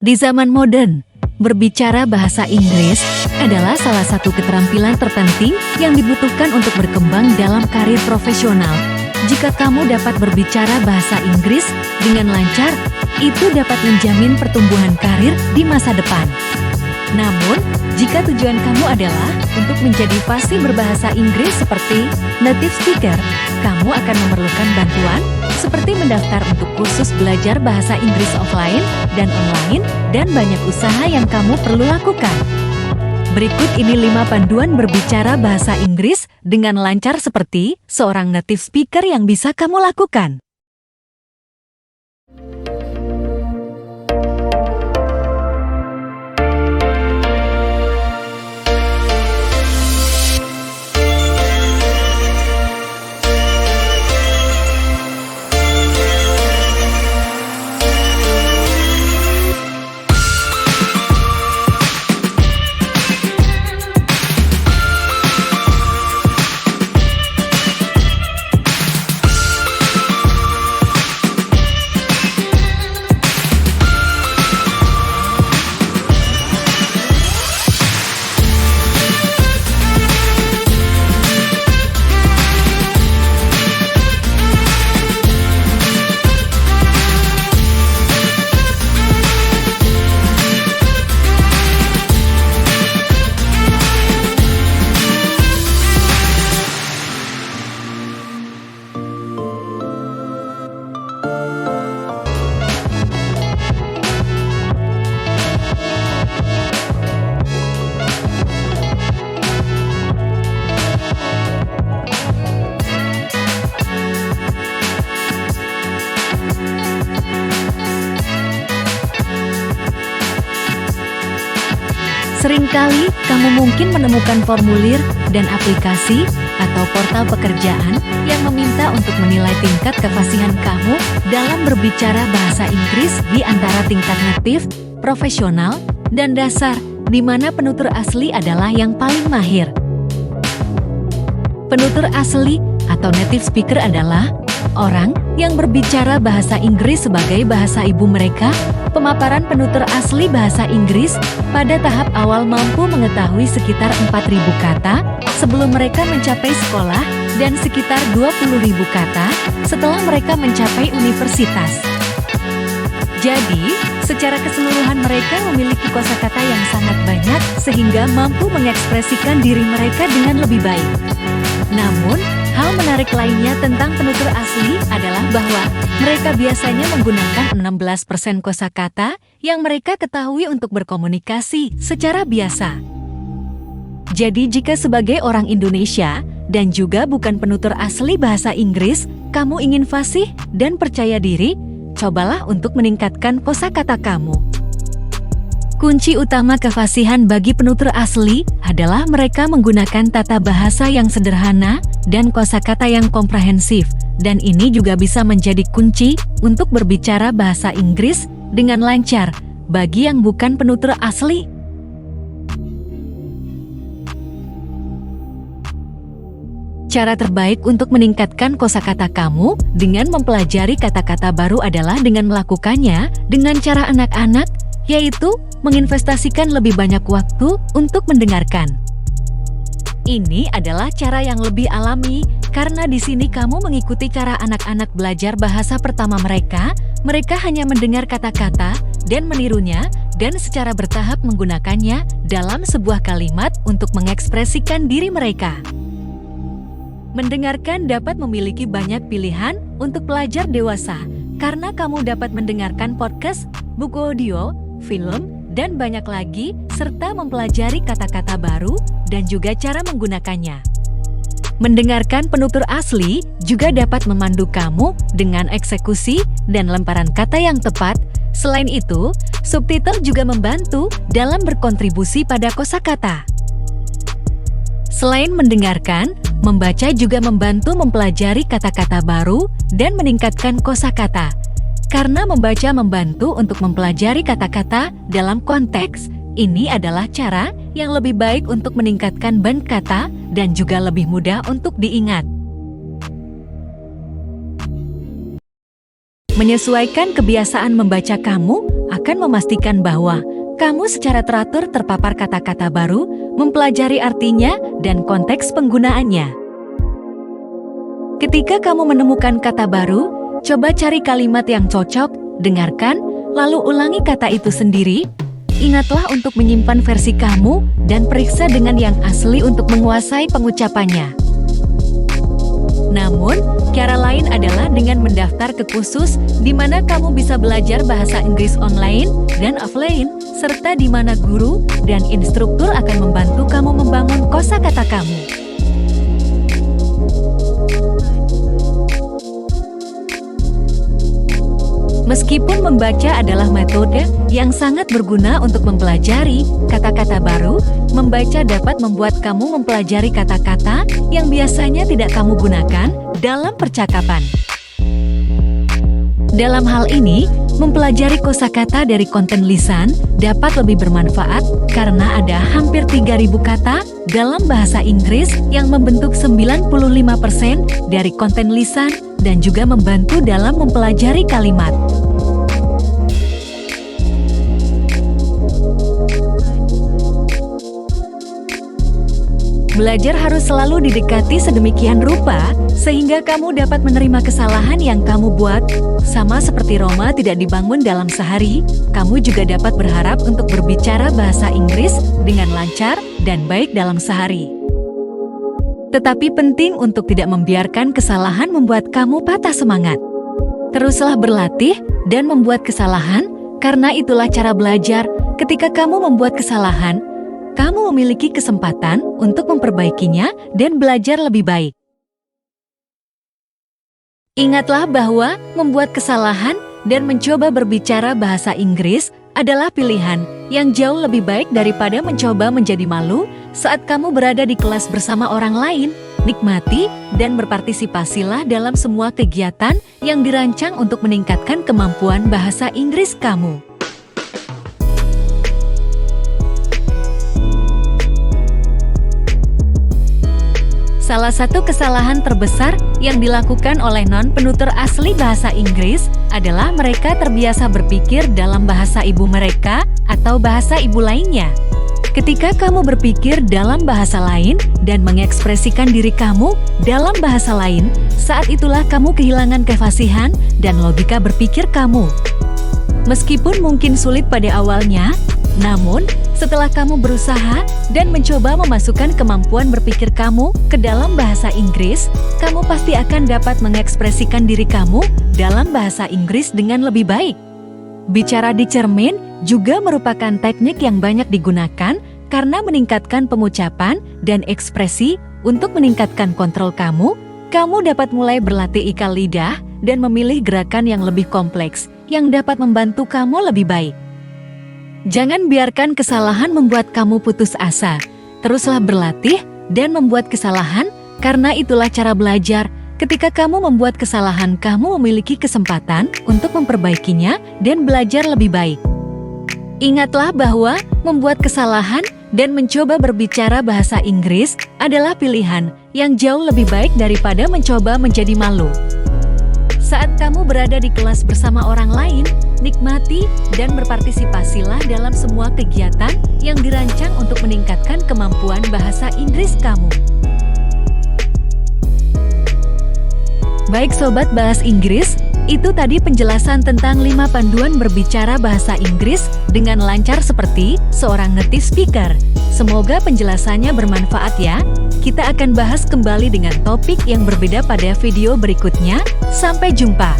Di zaman modern, berbicara bahasa Inggris adalah salah satu keterampilan terpenting yang dibutuhkan untuk berkembang dalam karir profesional. Jika kamu dapat berbicara bahasa Inggris dengan lancar, itu dapat menjamin pertumbuhan karir di masa depan. Namun, jika tujuan kamu adalah untuk menjadi fasih berbahasa Inggris seperti native speaker, kamu akan memerlukan bantuan seperti mendaftar untuk kursus belajar bahasa Inggris offline dan online, dan banyak usaha yang kamu perlu lakukan. Berikut ini 5 panduan berbicara bahasa Inggris dengan lancar seperti seorang native speaker yang bisa kamu lakukan. Seringkali kamu mungkin menemukan formulir dan aplikasi atau portal pekerjaan yang meminta untuk menilai tingkat kefasihan kamu dalam berbicara bahasa Inggris di antara tingkat native, profesional, dan dasar, di mana penutur asli adalah yang paling mahir. Penutur asli atau native speaker adalah orang yang berbicara bahasa Inggris sebagai bahasa ibu mereka. Pemaparan penutur asli bahasa Inggris pada tahap awal mampu mengetahui sekitar 4.000 kata sebelum mereka mencapai sekolah dan sekitar 20.000 kata setelah mereka mencapai universitas. Jadi, secara keseluruhan mereka memiliki kosakata yang sangat banyak sehingga mampu mengekspresikan diri mereka dengan lebih baik. Namun, hal menarik lainnya tentang penutur asli adalah bahwa mereka biasanya menggunakan 16% kosakata yang mereka ketahui untuk berkomunikasi secara biasa. Jadi jika sebagai orang Indonesia dan juga bukan penutur asli bahasa Inggris, kamu ingin fasih dan percaya diri, cobalah untuk meningkatkan kosakata kamu. Kunci utama kefasihan bagi penutur asli adalah mereka menggunakan tata bahasa yang sederhana dan kosakata yang komprehensif, dan ini juga bisa menjadi kunci untuk berbicara bahasa Inggris dengan lancar bagi yang bukan penutur asli. Cara terbaik untuk meningkatkan kosakata kamu dengan mempelajari kata-kata baru adalah dengan melakukannya dengan cara anak-anak, yaitu menginvestasikan lebih banyak waktu untuk mendengarkan. Ini adalah cara yang lebih alami karena di sini kamu mengikuti cara anak-anak belajar bahasa pertama mereka. Mereka hanya mendengar kata-kata dan menirunya dan secara bertahap menggunakannya dalam sebuah kalimat untuk mengekspresikan diri mereka. Mendengarkan dapat memiliki banyak pilihan untuk pelajar dewasa karena kamu dapat mendengarkan podcast, buku audio, film, dan banyak lagi, serta mempelajari kata-kata baru dan juga cara menggunakannya. Mendengarkan penutur asli juga dapat memandu kamu dengan eksekusi dan lemparan kata yang tepat. Selain itu, subtitle juga membantu dalam berkontribusi pada kosakata. Selain mendengarkan, membaca juga membantu mempelajari kata-kata baru dan meningkatkan kosakata. Karena membaca membantu untuk mempelajari kata-kata dalam konteks, ini adalah cara yang lebih baik untuk meningkatkan band kata dan juga lebih mudah untuk diingat. Menyesuaikan kebiasaan membaca kamu akan memastikan bahwa kamu secara teratur terpapar kata-kata baru, mempelajari artinya dan konteks penggunaannya. Ketika kamu menemukan kata baru, coba cari kalimat yang cocok, dengarkan, lalu ulangi kata itu sendiri. Ingatlah untuk menyimpan versi kamu dan periksa dengan yang asli untuk menguasai pengucapannya. Namun, cara lain adalah dengan mendaftar ke kursus di mana kamu bisa belajar bahasa Inggris online dan offline, serta di mana guru dan instruktur akan membantu kamu membangun kosakata kamu. Meskipun membaca adalah metode yang sangat berguna untuk mempelajari kata-kata baru, membaca dapat membuat kamu mempelajari kata-kata yang biasanya tidak kamu gunakan dalam percakapan. Dalam hal ini, mempelajari kosakata dari konten lisan dapat lebih bermanfaat karena ada hampir 3.000 kata dalam bahasa Inggris yang membentuk 95% dari konten lisan dan juga membantu dalam mempelajari kalimat. Belajar harus selalu didekati sedemikian rupa, sehingga kamu dapat menerima kesalahan yang kamu buat. Sama seperti Roma tidak dibangun dalam sehari, kamu juga dapat berharap untuk berbicara bahasa Inggris dengan lancar dan baik dalam sehari. Tetapi penting untuk tidak membiarkan kesalahan membuat kamu patah semangat. Teruslah berlatih dan membuat kesalahan, karena itulah cara belajar. Ketika kamu membuat kesalahan, kamu memiliki kesempatan untuk memperbaikinya dan belajar lebih baik. Ingatlah bahwa membuat kesalahan dan mencoba berbicara bahasa Inggris adalah pilihan yang jauh lebih baik daripada mencoba menjadi malu saat kamu berada di kelas bersama orang lain. Nikmati dan berpartisipasilah dalam semua kegiatan yang dirancang untuk meningkatkan kemampuan bahasa Inggris kamu. Salah satu kesalahan terbesar yang dilakukan oleh non-penutur asli bahasa Inggris adalah mereka terbiasa berpikir dalam bahasa ibu mereka atau bahasa ibu lainnya. Ketika kamu berpikir dalam bahasa lain dan mengekspresikan diri kamu dalam bahasa lain, saat itulah kamu kehilangan kefasihan dan logika berpikir kamu. Meskipun mungkin sulit pada awalnya, namun setelah kamu berusaha dan mencoba memasukkan kemampuan berpikir kamu ke dalam bahasa Inggris, kamu pasti akan dapat mengekspresikan diri kamu dalam bahasa Inggris dengan lebih baik. Bicara di cermin juga merupakan teknik yang banyak digunakan karena meningkatkan pengucapan dan ekspresi. Untuk meningkatkan kontrol kamu dapat mulai berlatih ikal lidah dan memilih gerakan yang lebih kompleks yang dapat membantu kamu lebih baik. Jangan biarkan kesalahan membuat kamu putus asa. Teruslah berlatih dan membuat kesalahan, karena itulah cara belajar. Ketika kamu membuat kesalahan, kamu memiliki kesempatan untuk memperbaikinya dan belajar lebih baik. Ingatlah bahwa membuat kesalahan dan mencoba berbicara bahasa Inggris adalah pilihan yang jauh lebih baik daripada mencoba menjadi malu. Saat kamu berada di kelas bersama orang lain, nikmati dan berpartisipasilah dalam semua kegiatan yang dirancang untuk meningkatkan kemampuan bahasa Inggris kamu. Baik Sobat Bahas Inggris, itu tadi penjelasan tentang 5 panduan berbicara bahasa Inggris dengan lancar seperti seorang native speaker. Semoga penjelasannya bermanfaat ya. Kita akan bahas kembali dengan topik yang berbeda pada video berikutnya. Sampai jumpa.